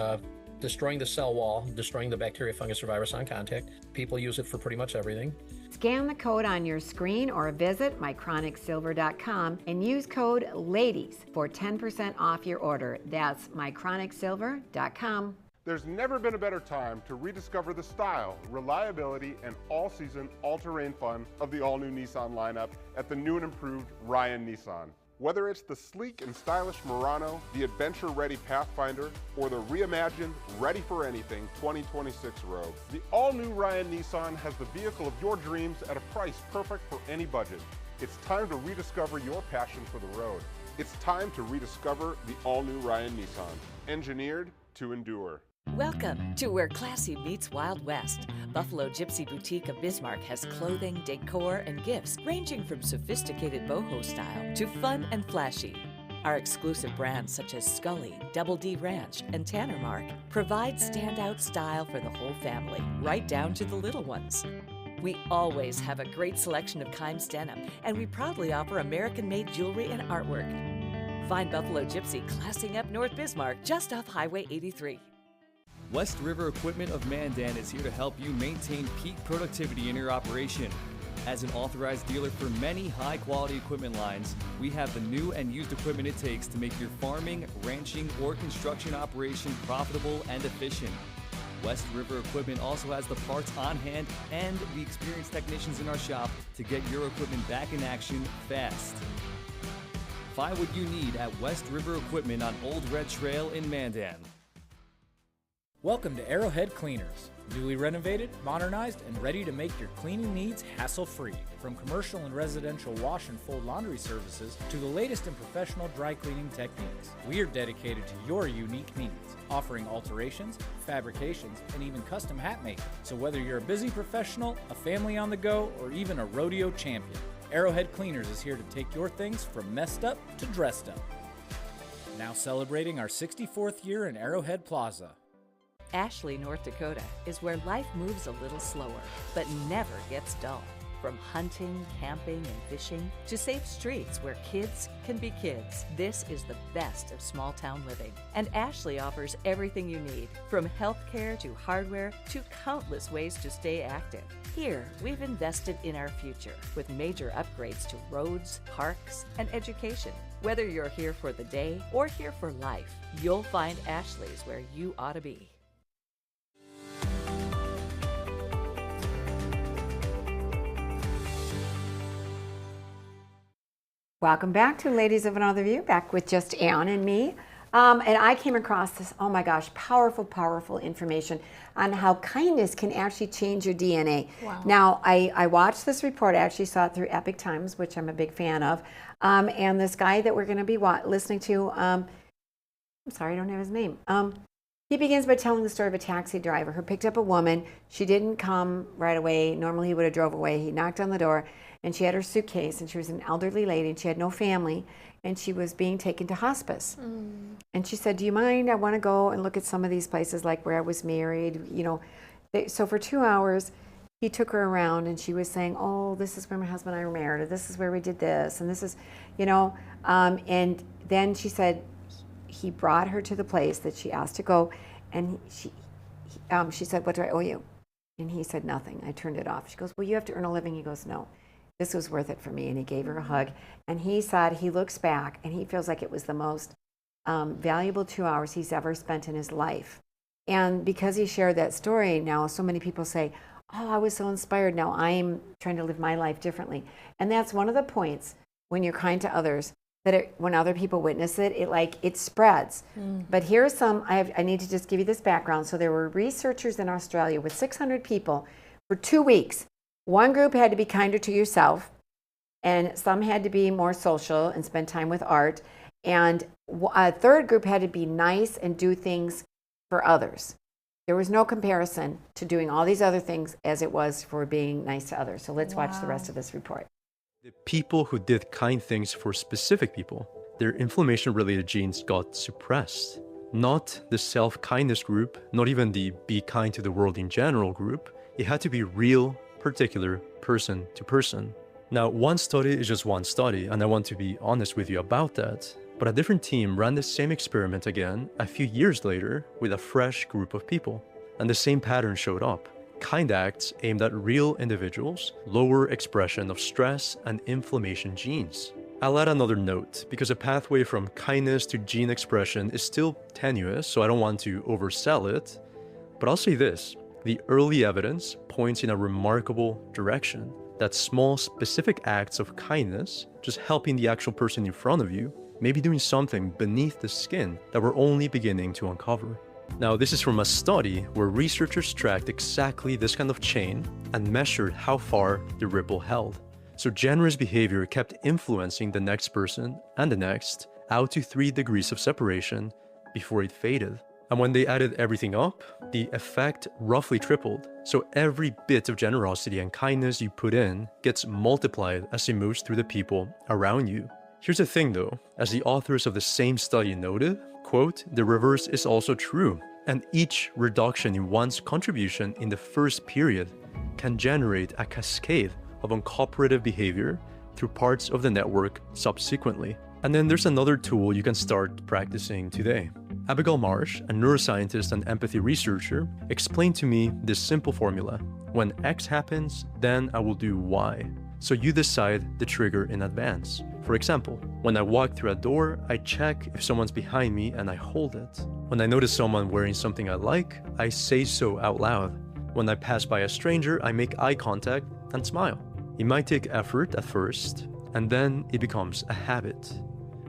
destroying the cell wall, destroying the bacteria, fungus, or virus on contact. People use it for pretty much everything. Scan the code on your screen or visit mychronicsilver.com and use code LADIES for 10% off your order. That's mychronicsilver.com. There's never been a better time to rediscover the style, reliability, and all-season, all-terrain fun of the all-new Nissan lineup at the new and improved Ryan Nissan. Whether it's the sleek and stylish Murano, the adventure-ready Pathfinder, or the reimagined, ready-for-anything 2026 Rogue, the all-new Ryan Nissan has the vehicle of your dreams at a price perfect for any budget. It's time to rediscover your passion for the road. It's time to rediscover the all-new Ryan Nissan, engineered to endure. Welcome to where classy meets Wild West. Buffalo Gypsy Boutique of Bismarck has clothing, decor, and gifts ranging from sophisticated boho style to fun and flashy. Our exclusive brands such as Scully, Double D Ranch, and Tanner Mark provide standout style for the whole family, right down to the little ones. We always have a great selection of Kimes denim, and we proudly offer American-made jewelry and artwork. Find Buffalo Gypsy classing up North Bismarck just off Highway 83. West River Equipment of Mandan is here to help you maintain peak productivity in your operation. As an authorized dealer for many high-quality equipment lines, we have the new and used equipment it takes to make your farming, ranching, or construction operation profitable and efficient. West River Equipment also has the parts on hand and the experienced technicians in our shop to get your equipment back in action fast. Find what you need at West River Equipment on Old Red Trail in Mandan. Welcome to Arrowhead Cleaners. Newly renovated, modernized, and ready to make your cleaning needs hassle-free. From commercial and residential wash and fold laundry services to the latest in professional dry cleaning techniques, we are dedicated to your unique needs, offering alterations, fabrications, and even custom hat making. So whether you're a busy professional, a family on the go, or even a rodeo champion, Arrowhead Cleaners is here to take your things from messed up to dressed up. Now celebrating our 64th year in Arrowhead Plaza. Ashley, North Dakota is where life moves a little slower, but never gets dull. From hunting, camping, and fishing to safe streets where kids can be kids, this is the best of small town living. And Ashley offers everything you need, from healthcare to hardware to countless ways to stay active. Here, we've invested in our future with major upgrades to roads, parks, and education. Whether you're here for the day or here for life, you'll find Ashley's where you ought to be. Welcome back to Ladies of Another View, back with just Ann and me. And I came across this, oh my gosh, powerful, powerful information on how kindness can actually change your DNA. Wow. Now, I watched this report, I actually saw it through Epic Times, which I'm a big fan of. And this guy that we're going to be listening to, I'm sorry, I don't have his name. He begins by telling the story of a taxi driver who picked up a woman. She didn't come right away. Normally he would have drove away. He knocked on the door, and she had her suitcase, and she was an elderly lady, and she had no family, and she was being taken to hospice. And she said, do you mind? I want to go and look at some of these places, like where I was married. You know, so for 2 hours, he took her around, and she was saying, oh, this is where my husband and I were married, or this is where we did this, and this is, you know. And then she said, he brought her to the place that she asked to go, and she said, what do I owe you? And he said, nothing. I turned it off. She goes, well, you have to earn a living. He goes, no, this was worth it for me. And he gave her a hug. And he said he looks back, and he feels like it was the most valuable 2 hours he's ever spent in his life. And because he shared that story, now so many people say, oh, I was so inspired. Now I'm trying to live my life differently. And that's one of the points when you're kind to others, that when other people witness it, it spreads. But here's some, I need to just give you this background. So there were researchers in Australia with 600 people for 2 weeks. One group had to be kinder to yourself, and some had to be more social and spend time with art. And a third group had to be nice and do things for others. There was no comparison to doing all these other things as it was for being nice to others. So let's watch the rest of this report. The people who did kind things for specific people, their inflammation-related genes got suppressed. Not the self-kindness group, not even the be kind to the world in general group. It had to be real, particular, person to person. Now, one study is just one study, and I want to be honest with you about that. But a different team ran the same experiment again a few years later with a fresh group of people, and the same pattern showed up. Kind acts aimed at real individuals, lower expression of stress and inflammation genes. I'll add another note, because a pathway from kindness to gene expression is still tenuous, so I don't want to oversell it. But I'll say this, the early evidence points in a remarkable direction, that small specific acts of kindness, just helping the actual person in front of you, may be doing something beneath the skin that we're only beginning to uncover. Now, this is from a study where researchers tracked exactly this kind of chain and measured how far the ripple held. So generous behavior kept influencing the next person and the next out to 3 degrees of separation before it faded. And when they added everything up, the effect roughly tripled. So every bit of generosity and kindness you put in gets multiplied as it moves through the people around you. Here's the thing though, as the authors of the same study noted, quote, the reverse is also true, and each reduction in one's contribution in the first period can generate a cascade of uncooperative behavior through parts of the network subsequently. And then there's another tool you can start practicing today. Abigail Marsh, a neuroscientist and empathy researcher, explained to me this simple formula. When X happens, then I will do Y. So you decide the trigger in advance. For example, when I walk through a door, I check if someone's behind me and I hold it. When I notice someone wearing something I like, I say so out loud. When I pass by a stranger, I make eye contact and smile. It might take effort at first, and then it becomes a habit,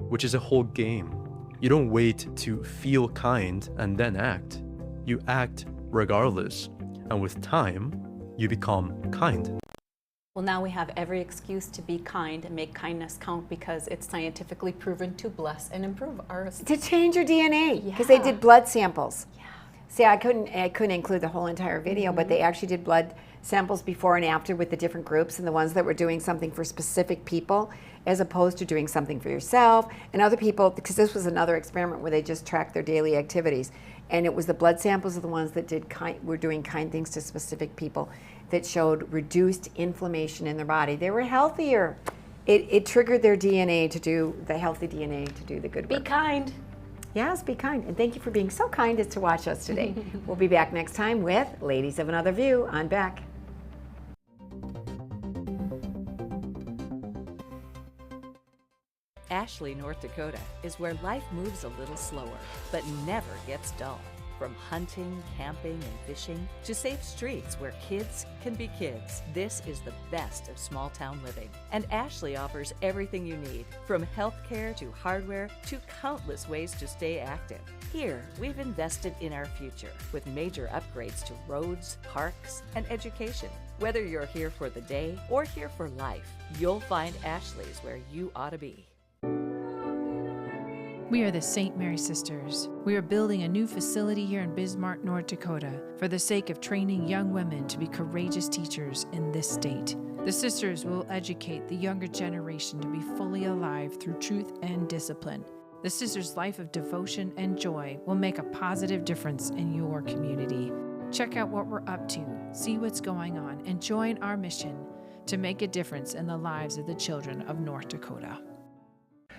which is a whole game. You don't wait to feel kind and then act. You act regardless, and with time, you become kind. Well, now we have every excuse to be kind and make kindness count because it's scientifically proven to bless and improve ours. To change your DNA, because they did blood samples. Yeah. See, I couldn't include the whole entire video, but they actually did blood samples before and after with the different groups and the ones that were doing something for specific people as opposed to doing something for yourself and other people, because this was another experiment where they just tracked their daily activities. And it was the blood samples of the ones that were doing kind things to specific people that showed reduced inflammation in their body. They were healthier. It triggered their DNA to do, the healthy DNA to do the good work. Be kind. Yes, be kind. And thank you for being so kind as to watch us today. We'll be back next time with Ladies of Another View on Beck. Ashley, North Dakota is where life moves a little slower, but never gets dull. From hunting, camping, and fishing to safe streets where kids can be kids, this is the best of small town living. And Ashley offers everything you need, from healthcare to hardware to countless ways to stay active. Here, we've invested in our future with major upgrades to roads, parks, and education. Whether you're here for the day or here for life, you'll find Ashley's where you ought to be. We are the St. Mary Sisters. We are building a new facility here in Bismarck, North Dakota, for the sake of training young women to be courageous teachers in this state. The sisters will educate the younger generation to be fully alive through truth and discipline. The sisters' life of devotion and joy will make a positive difference in your community. Check out what we're up to, see what's going on, and join our mission to make a difference in the lives of the children of North Dakota.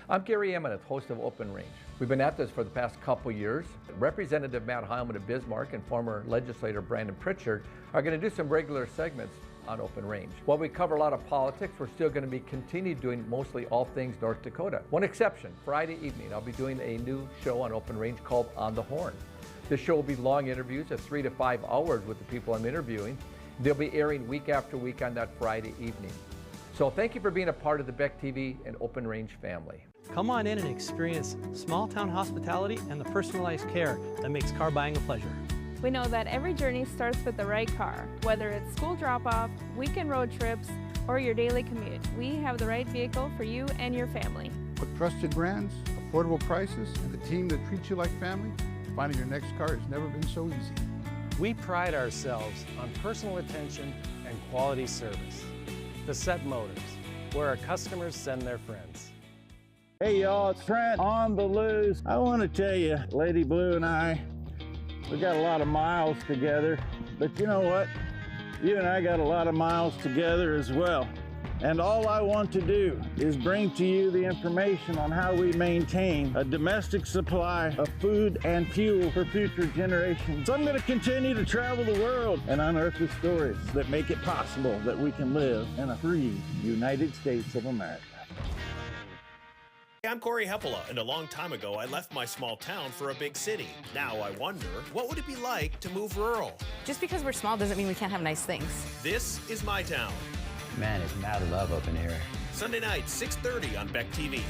I'm Gary Emineth, host of Open Range. We've been at this for the past couple years. Representative Matt Heilman of Bismarck and former legislator Brandon Pritchard are going to do some regular segments on Open Range. While we cover a lot of politics, we're still going to be continuing doing mostly all things North Dakota. One exception, Friday evening, I'll be doing a new show on Open Range called On the Horn. This show will be long interviews of 3 to 5 hours with the people I'm interviewing. They'll be airing week after week on that Friday evening. So thank you for being a part of the Beck TV and Open Range family. Come on in and experience small town hospitality and the personalized care that makes car buying a pleasure. We know that every journey starts with the right car. Whether it's school drop-off, weekend road trips, or your daily commute, we have the right vehicle for you and your family. With trusted brands, affordable prices, and the team that treats you like family, finding your next car has never been so easy. We pride ourselves on personal attention and quality service. The Set Motors, where our customers send their friends. Hey y'all, it's Trent on the loose. I want to tell you, Lady Blue and I, we got a lot of miles together, but you know what? You and I got a lot of miles together as well. And all I want to do is bring to you the information on how we maintain a domestic supply of food and fuel for future generations. So I'm going to continue to travel the world and unearth the stories that make it possible that we can live in a free United States of America. I'm Corey Heppola, and a long time ago I left my small town for a big city. Now I wonder, what would it be like to move rural? Just because we're small doesn't mean we can't have nice things. This is my town. Man, it's mad love up in here. Sunday night, 6:30 on Beck TV.